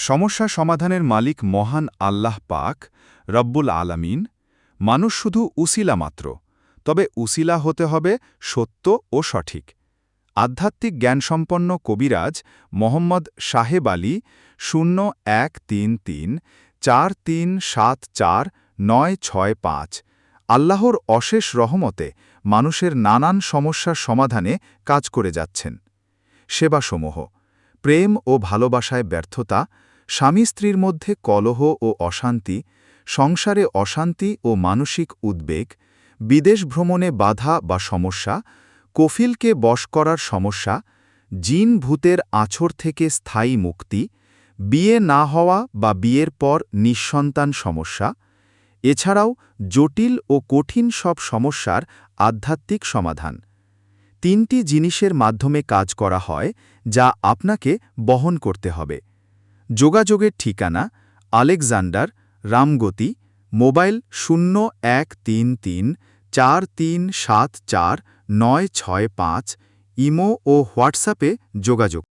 সমস্যা সমাধানের মালিক মহান আল্লাহ পাক রব্বুল আলামিন। মানুষ শুধু উসিলা মাত্র, তবে উসিলা হতে হবে সত্য ও সঠিক। আধ্যাত্মিক জ্ঞানসম্পন্ন কবিরাজ মোহাম্মদ সাহেব আলী 013374974965 আল্লাহর অশেষ রহমতে মানুষের নানান সমস্যার সমাধানে কাজ করে যাচ্ছেন। সেবাসমূহ: প্রেম ও ভালোবাসায় ব্যর্থতা, স্বামী স্ত্রীর মধ্যে কলহ ও অশান্তি, সংসারে অশান্তি ও মানসিক উদ্বেগ, বিদেশ ভ্রমণে বাধা বা সমস্যা, কফিলকে বশ করার সমস্যা, জিন ভূতের আঁচড় থেকে স্থায়ী মুক্তি, বিয়ে না হওয়া বা বিয়ের পর নিঃসন্তান সমস্যা, এছাড়াও জটিল ও কঠিন সব সমস্যার আধ্যাত্মিক সমাধান। 3টি জিনিসের মাধ্যমে কাজ করা হয় যা আপনাকে বহন করতে হবে। যোগাযোগের ঠিকানা: আলেকজান্ডার, রামগতি, মোবাইল 013343749665, ইমো ও হোয়াটসঅ্যাপে যোগাযোগ।